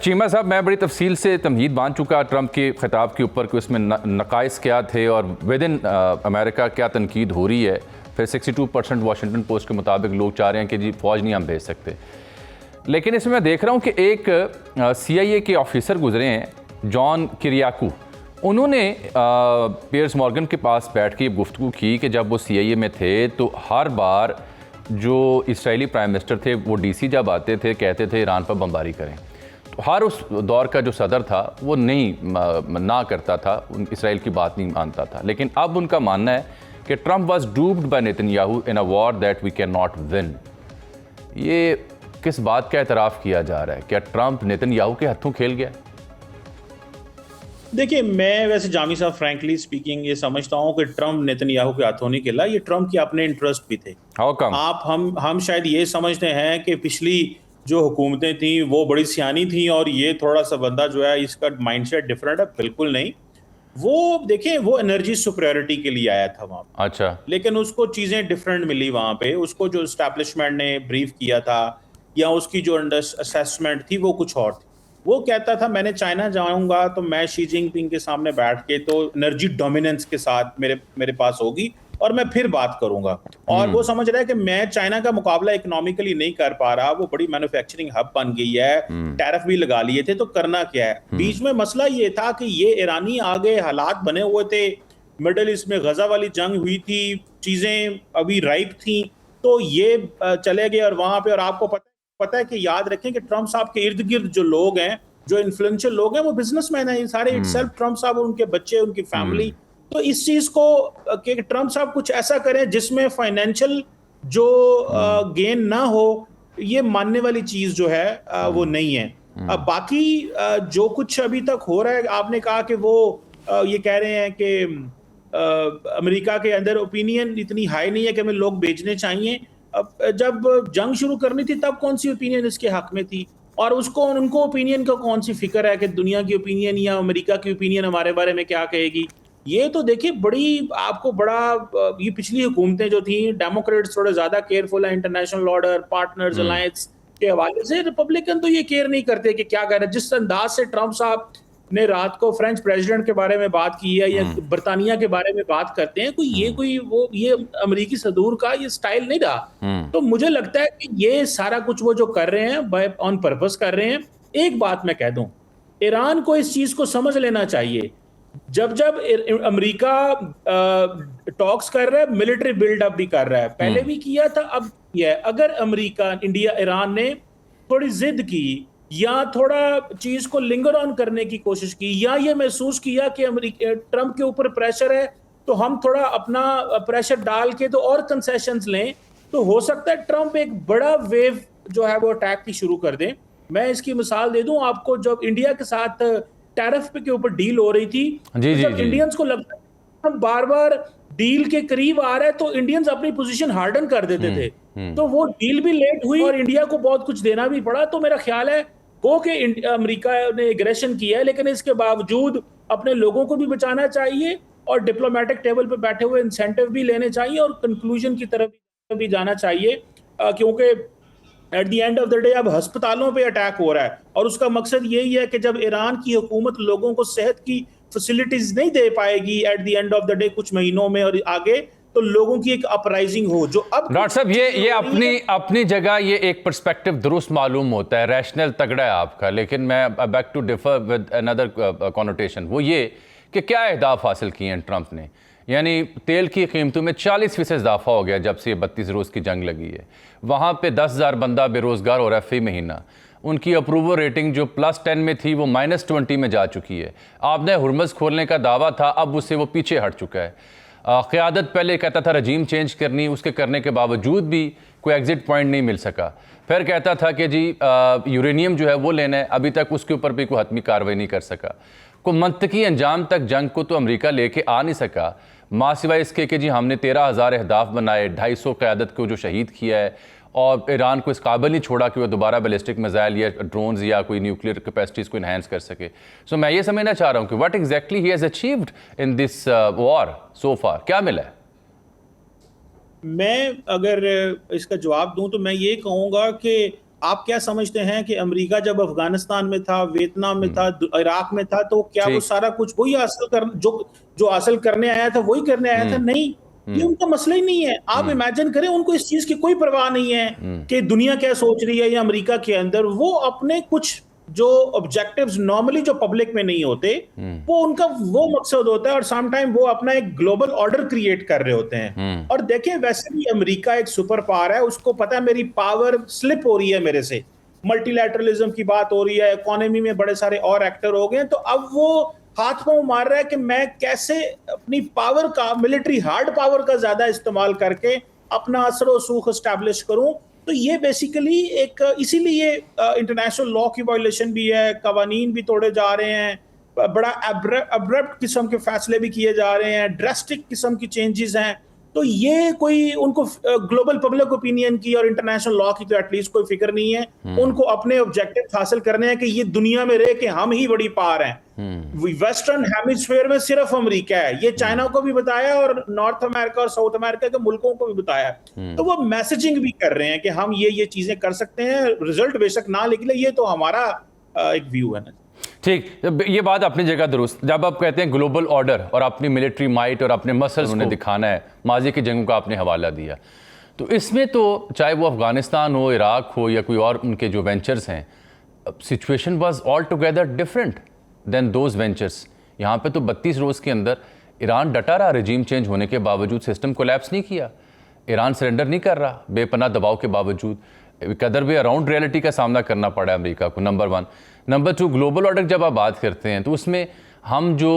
चीमा साहब, मैं बड़ी तफसील से तमहीद बांध चुका ट्रंप के खिताब के ऊपर कि उसमें नकाइस क्या थे और विद इन अमेरिका क्या तनकीद हो रही है। फिर 62% वाशिंगटन पोस्ट के मुताबिक लोग चाह रहे हैं कि जी फ़ौज नहीं हम भेज सकते। लेकिन इसमें मैं देख रहा हूँ कि एक CIA के ऑफिसर गुजरे हैं, जॉन किरियाकू। उन्होंने पियर्स मॉर्गन के पास बैठ के गुफ्तगू की कि जब वो CIA में थे तो हर बार जो इसराइली प्राइम मिनिस्टर थे वो DC जब आते थे कहते थे ईरान पर बमबारी करें। तो हर उस दौर का जो सदर था वो नहीं ना करता था, इसराइल की बात नहीं मानता था। लेकिन अब उनका मानना है कि Trump was duped by Netanyahu in a war that we can not win. ये किस बात का एतराफ़ किया जा रहा है? क्या ट्रंप नेतन्याहू के हाथों खेल गया? देखिए, मैं वैसे जामी साहब फ्रैंकली स्पीकिंग ये समझता हूँ कि ट्रंप नेतन्याहू के हाथों नहीं खेला, ये ट्रंप के अपने इंटरेस्ट भी थे। How come? हम शायद ये समझते हैं कि पिछली जो हुकूमतें थी वो बड़ी सियानी थी और ये थोड़ा सा बंदा जो है इसका माइंडसेट डिफरेंट है। बिल्कुल नहीं। वो देखिए, वो एनर्जी सुपरियॉरिटी के लिए आया था वहां पे। अच्छा। लेकिन उसको चीजें डिफरेंट मिली वहां पे। उसको जो एस्टैब्लिशमेंट ने ब्रीफ किया था या उसकी जो असेसमेंट थी वो कुछ और थी। वो कहता था मैंने चाइना जाऊंगा तो मैं शी जिनपिंग के सामने बैठ के तो एनर्जी डोमिनेंस के साथ मेरे पास होगी और मैं फिर बात करूंगा। और वो समझ रहा है कि मैं चाइना का मुकाबला इकोनॉमिकली नहीं कर पा रहा, वो बड़ी मैन्युफैक्चरिंग हब बन गई है, टैरिफ भी लगा लिए थे, तो करना क्या है। बीच में मसला ये था कि ये ईरानी आगे हालात बने हुए थे, मिडल ईस्ट में गजा वाली जंग हुई थी, चीजें अभी राइप थी, तो ये चले गए और वहां पे। और आपको पता है कि याद रखें कि ट्रंप साहब के इर्द गिर्द जो लोग हैं, जो इन्फ्लुएंशियल लोग हैं, वो बिजनेसमैन हैं सारे। इटसेल्फ ट्रंप साहब, उनके बच्चे, उनकी फैमिली। तो इस चीज को कि ट्रंप साहब कुछ ऐसा करें जिसमें फाइनेंशियल जो गेन ना हो, ये मानने वाली चीज जो है वो नहीं है। अब बाकी जो कुछ अभी तक हो रहा है, आपने कहा कि वो ये कह रहे हैं कि अमेरिका के अंदर ओपिनियन इतनी हाई नहीं है कि हमें लोग भेजने चाहिए। अब जब जंग शुरू करनी थी तब कौन सी ओपिनियन इसके हक में थी, और उनको ओपिनियन का कौन सी फिक्र है कि दुनिया की ओपिनियन या अमेरिका की ओपिनियन हमारे बारे में क्या कहेगी। ये तो देखिए ये पिछली हुकूमतें जो थी, डेमोक्रेट्स थोड़े ज्यादा केयरफुल है इंटरनेशनल ऑर्डर, पार्टनर्स, अलायंस के हवाले से। रिपब्लिकन तो ये केयर नहीं करते कि क्या कर रहे हैं। जिस अंदाज से ट्रंप साहब ने रात को फ्रेंच प्रेसिडेंट के बारे में बात की है या बर्तानिया के बारे में बात करते हैं, ये अमेरिकी सदूर का ये स्टाइल नहीं रहा। तो मुझे लगता है कि ये सारा कुछ वो जो कर रहे हैं बाय ऑन पर्पस कर रहे हैं। एक बात मैं कह दूं, ईरान को इस चीज को समझ लेना चाहिए। जब अमेरिका टॉक्स कर रहा है, मिलिट्री बिल्डअप भी कर रहा है, पहले भी किया था, अब किया है। अगर अमेरिका, इंडिया, ईरान ने थोड़ी जिद की या थोड़ा चीज को लिंगर ऑन करने की कोशिश की, या ये महसूस किया कि ट्रंप के ऊपर प्रेशर है तो हम थोड़ा अपना प्रेशर डाल के तो और कंसेशंस लें, तो हो सकता है ट्रंप एक बड़ा वेव जो है वो अटैक की शुरू कर दें। मैं इसकी मिसाल दे दूं आपको, जब इंडिया के साथ टैरिफ के ऊपर डील हो रही थी, तो जब इंडियंस को लगता है हम बार बार डील के करीब आ रहे हैं, तो इंडियंस अपनी पोजीशन हार्डन कर देते थे। तो वो डील भी लेट हुई और इंडिया को बहुत कुछ देना भी पड़ा। तो मेरा ख्याल है कि अमेरिका ने एग्रेशन किया है, लेकिन इसके बावजूद अपने लोगों को भी बचाना चाहिए और डिप्लोमेटिक टेबल पे बैठे हुए इंसेंटिव भी लेने चाहिए और कंक्लूजन की तरफ भी जाना चाहिए। क्योंकि at the end of the day अब अस्पतालों पे अटैक हो रहा है और उसका मकसद यही है कि जब ईरान की हुकूमत लोगों को सेहत की फैसिलिटीज नहीं दे पाएगी at the end of the day कुछ महीनों में और आगे, तो लोगों की एक अपराइजिंग हो। जो अब डॉक्टर साहब, ये अपनी जगह ये एक पर्सपेक्टिव दुरुस्त मालूम होता है, रैशनल तगड़ा है आपका, लेकिन मैं back to differ with another connotation. वो ये कि क्या अहदाफ हासिल किए हैं ट्रंप ने। यानी तेल की कीमतों में 40% इजाफा हो गया जब से 32 रोज़ की जंग लगी है। वहाँ पे 10,000 बंदा बेरोज़गार हो रहा है फी महीना। उनकी अप्रूवल रेटिंग जो +10 में थी वो -20 में जा चुकी है। आपने हुर्मुज़ खोलने का दावा था, अब उससे वो पीछे हट चुका है। क़यादत पहले कहता था रजीम चेंज करनी, उसके करने के बावजूद भी कोई एग्ज़िट पॉइंट नहीं मिल सका। फिर कहता था कि जी यूरेनियम जो है वो लेना है, अभी तक उसके ऊपर भी कोई हतमी कार्रवाई नहीं कर सका। कोई मंतकी अंजाम तक जंग को तो अमेरिका लेके आ नहीं सका, माँ सिवाय इसके कि जी हमने 13,000 अहदाफ बनाए, 250 क़यादत को जो शहीद किया है, और ईरान को इस काबिल नहीं छोड़ा कि वो दोबारा बैलिस्टिक मिसाइल या ड्रोन्स या कोई न्यूक्लियर कैपेसिटीज़ को इन्हांस कर सके। सो मैं ये समझना चाह रहा हूँ कि what exactly he has achieved in this war so far, क्या मिला है? मैं अगर इसका जवाब दूं तो मैं ये कहूँगा कि आप क्या समझते हैं कि अमेरिका जब अफगानिस्तान में था, वियतनाम में था, इराक में था, तो क्या वो सारा कुछ वही हासिल कर जो हासिल करने आया था वही करने आया था? नहीं, ये उनका मसला ही नहीं है। आप इमेजिन करें, उनको इस चीज की कोई परवाह नहीं है कि दुनिया क्या सोच रही है या अमेरिका के अंदर। वो अपने कुछ जो ऑब्जेक्टिव्स नॉर्मली जो पब्लिक में नहीं होते, वो उनका वो मकसद होता है, और सम टाइम वो अपना एक ग्लोबल ऑर्डर क्रिएट कर रहे होते हैं। और देखें, वैसे भी अमेरिका एक सुपर पावर है, उसको पता है मेरी पावर स्लिप हो रही है मेरे से, मल्टीलैटरलिज्म की बात हो रही है, इकोनॉमी में बड़े सारे और एक्टर हो गए, तो अब वो हाथ पांव मार रहा है कि मैं कैसे अपनी पावर का, मिलिट्री हार्ड पावर का ज्यादा इस्तेमाल करके अपना असर और सूख एस्टैब्लिश करूं। तो ये बेसिकली एक, इसीलिए इंटरनेशनल लॉ की वायलेशन भी है, कवानीन भी तोड़े जा रहे हैं, बड़ा अब्रप्ट किस्म के फैसले भी किए जा रहे हैं, ड्रास्टिक किस्म की चेंजेस हैं। तो ये कोई उनको ग्लोबल पब्लिक ओपिनियन की और इंटरनेशनल लॉ की तो एटलीस्ट कोई फिक्र नहीं है। उनको अपने ऑब्जेक्टिव हासिल करने हैं कि ये दुनिया में रह के हम ही बड़ी पावर हैं। वेस्टर्न हेमिस्फीयर में सिर्फ अमेरिका है, ये चाइना को भी बताया और नॉर्थ अमेरिका और साउथ अमेरिका के मुल्कों को भी बताया। तो वो मैसेजिंग भी कर रहे हैं कि हम ये चीजें कर सकते हैं, रिजल्ट बेशक ना निकले, ये तो हमारा एक व्यू है ना। ठीक, ये बात अपनी जगह दुरुस्त। जब आप कहते हैं ग्लोबल ऑर्डर और अपनी मिलिट्री माइट और अपने मसल्स उन्हें दिखाना है, माजी की जंगों का आपने हवाला दिया, तो इसमें तो चाहे वो अफगानिस्तान हो, इराक हो या कोई और उनके जो वेंचर्स हैं, situation was all together different than those ventures. यहाँ पे तो 32 रोज़ के अंदर ईरान डटा रहा, रजीम चेंज होने के बावजूद सिस्टम कोलैप्स नहीं किया, ईरान सरेंडर नहीं कर रहा बेपनाह दबाव के बावजूद। कदर भी अराउंड रियलिटी का सामना करना पड़ा अमेरिका को, नंबर 1। नंबर 2, ग्लोबल ऑर्डर जब आप बात करते हैं तो उसमें हम जो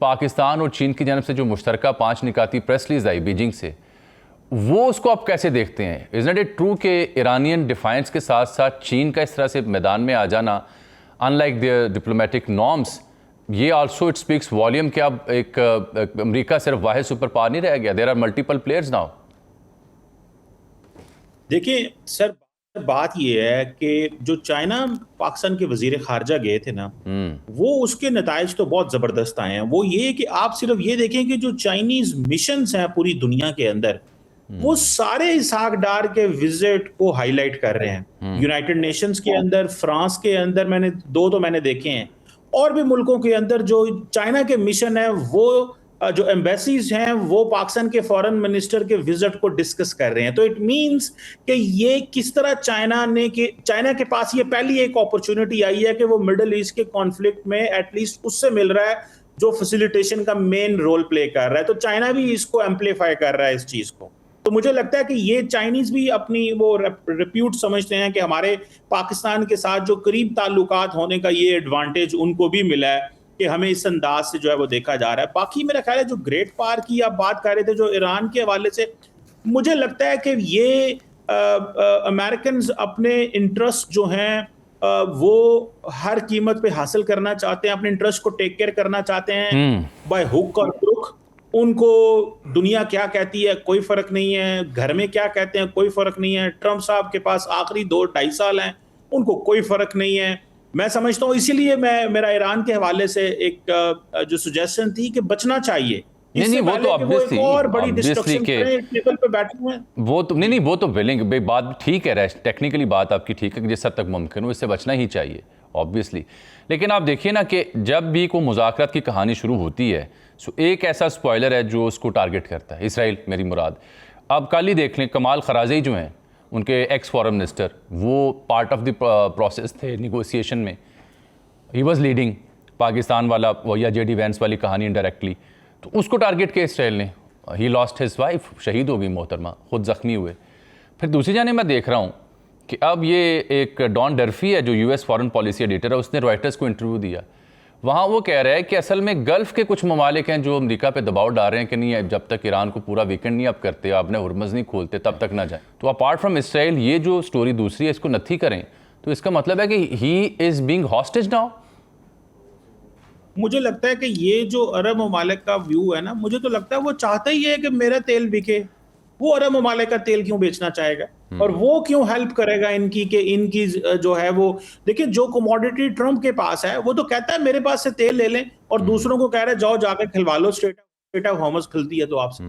पाकिस्तान और चीन की जानब से जो मुश्तरका 5 निकाती प्रेस रिलीज आई बीजिंग से, वो उसको आप कैसे देखते हैं? इज़ नॉट इट ट्रू कि ईरानियन डिफाइंस के साथ साथ चीन का इस तरह से मैदान में आ जाना, अनलाइक देयर डिप्लोमेटिक नॉर्म्स, ये आल्सो इट स्पीक्स वॉल्यूम कि अब एक अमेरिका सिर्फ वाहिद सुपर पावर नहीं रह गया, there are multiple players now. देखिए सर, बात ये है कि जो चाइना पाकिस्तान के वजीर खारजा गए थे ना, वो उसके नताइज तो बहुत जबरदस्त आए हैं। वो ये कि आप सिर्फ ये देखें कि जो चाइनीज मिशंस हैं पूरी दुनिया के अंदर, वो सारे इसहाक डार के विजिट को हाईलाइट कर रहे हैं। यूनाइटेड नेशंस के अंदर, फ्रांस के अंदर मैंने दो मैंने देखे हैं, और भी मुल्कों के अंदर जो चाइना के मिशन है, वो जो एम्बेसीज हैं वो पाकिस्तान के फॉरेन मिनिस्टर के विजिट को डिस्कस कर रहे हैं। तो इट मींस कि ये किस तरह चाइना के पास ये पहली एक अपॉर्चुनिटी आई है कि वो मिडिल ईस्ट के कॉन्फ्लिक्ट में एटलीस्ट उससे मिल रहा है जो फैसिलिटेशन का मेन रोल प्ले कर रहा है। तो चाइना भी इसको एम्पलीफाई कर रहा है इस चीज को। तो मुझे लगता है कि ये चाइनीज भी अपनी वो रिप्यूट समझते हैं कि हमारे पाकिस्तान के साथ जो करीब ताल्लुकात होने का ये एडवांटेज उनको भी मिला है कि हमें इस अंदाज से जो है वो देखा जा रहा है। बाकी मेरा ख्याल है जो ग्रेट पावर की आप बात कर रहे थे जो ईरान के हवाले से, मुझे लगता है कि ये अमेरिकन अपने इंटरेस्ट जो हैं वो हर कीमत पे हासिल करना चाहते हैं, अपने इंटरेस्ट को टेक केयर करना चाहते हैं बाय हुक और क्रुक। उनको दुनिया क्या कहती है कोई फर्क नहीं है, घर में क्या कहते हैं कोई फर्क नहीं है, ट्रंप साहब के पास आखिरी 2-2.5 साल हैं, उनको कोई फर्क नहीं है। मैं समझता हूँ इसीलिए मेरा ईरान के हवाले से एक जो सजेशन थी कि बचना चाहिए। नहीं, वो तो ऑब्वियसली और बड़ी डिस्ट्रक्शन के टेबल पे बैठे हुए हैं, वो तो नहीं, वो तो विलिंग, बात ठीक है, टेक्निकली बात आपकी ठीक है कि जिस हद तक मुमकिन हो इससे बचना ही चाहिए ऑब्वियसली। लेकिन आप देखिए ना कि जब भी कोई मुज़ाकरात की कहानी शुरू होती है, सो एक ऐसा स्पॉइलर है जो उसको टारगेट करता है, इसराइल मेरी मुराद। अब कल ही देख लें, कमाल खराजी जो हैं उनके एक्स फॉरेन मिनिस्टर, वो पार्ट ऑफ द प्रोसेस थे निगोसिएशन में, ही वॉज लीडिंग पाकिस्तान वाला वो या जेडी वैंस वाली कहानी इनडायरेक्टली, तो उसको टारगेट किया इसराइल ने। ही लॉस्ट हिज वाइफ, शहीद हो गई मोहतरमा, खुद ज़ख्मी हुए। फिर दूसरी जाने मैं देख रहा हूँ कि अब ये एक डॉन डर्फी है जो यूएस फॉरेन पॉलिसी एडिटर है, उसने रॉयटर्स को इंटरव्यू दिया। वहाँ वो कह रहा है कि असल में गल्फ़ के कुछ ममालिक हैं जो अमेरिका पे दबाव डाल रहे हैं कि नहीं, जब तक ईरान को पूरा वीकेंड नहीं आप करते, आपने हुर्मुज़ नहीं खोलते, तब तक ना जाए। तो अपार्ट फ्राम इसराइल ये जो स्टोरी दूसरी है इसको नथी करें, तो इसका मतलब है कि he is being hostage now. मुझे लगता है कि ये जो अरब ममालिक का व्यू है ना, मुझे तो लगता है वो चाहता ही है कि मेरा तेल बिके। वो अरब ममालिक का तेल क्यों बेचना चाहेगा, और वो क्यों हेल्प करेगा इनकी कि इनकी जो है वो, देखिए जो कमोडिटी ट्रंप के पास है वो तो कहता है मेरे पास से तेल ले लें, और दूसरों को कह रहा है जाओ जाकर खिलवा लो, स्ट्रेट ऑफ हॉर्मज़ खिलती है तो आपसे।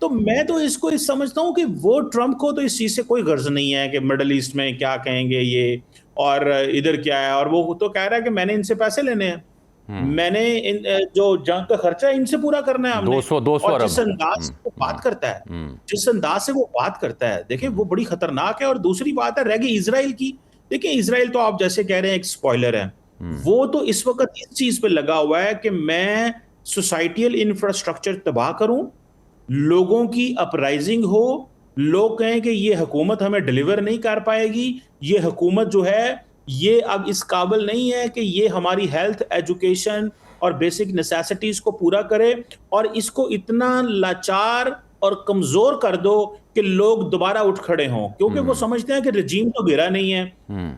तो मैं तो इसको इस समझता हूँ कि वो ट्रम्प को तो इस चीज़ से कोई गर्ज नहीं है कि मिडल ईस्ट में क्या कहेंगे ये और इधर क्या है, और वो तो कह रहा है कि मैंने इनसे पैसे लेने हैं। मैंने जो जंग का खर्चा है इनसे पूरा करना है हमने। 200 और अरब। जिस अंदाज से वो बात करता है, जिस अंदाज से वो बात करता है, देखिए वो बड़ी खतरनाक है। और दूसरी बात है रह गई इजराइल की। देखिए इजराइल तो आप जैसे कह रहे हैं एक स्पॉइलर है। वो तो इस वक्त इस चीज पे लगा हुआ है कि मैं सोसाइटियल इंफ्रास्ट्रक्चर तबाह करूं, लोगों की अपराइजिंग हो, लोग कहें कि ये हुकूमत हमें डिलीवर नहीं कर पाएगी, ये हुकूमत जो है ये अब इस काबिल नहीं है कि ये हमारी हेल्थ, एजुकेशन और बेसिक नेसेसिटीज को पूरा करे, और इसको इतना लाचार और कमजोर कर दो कि लोग दोबारा उठ खड़े हों, क्योंकि वो समझते हैं कि रजीम तो गिरा नहीं है।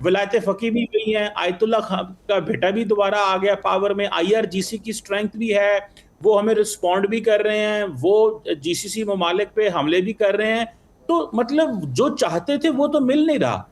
विलायत फकी भी गई है, आयतुल्ला खान का बेटा भी दोबारा आ गया पावर में, आईआरजीसी की स्ट्रेंथ भी है, वो हमें रिस्पॉन्ड भी कर रहे हैं, वो जीसीसी ममालिक पे हमले भी कर रहे हैं। तो मतलब जो चाहते थे वो तो मिल नहीं रहा।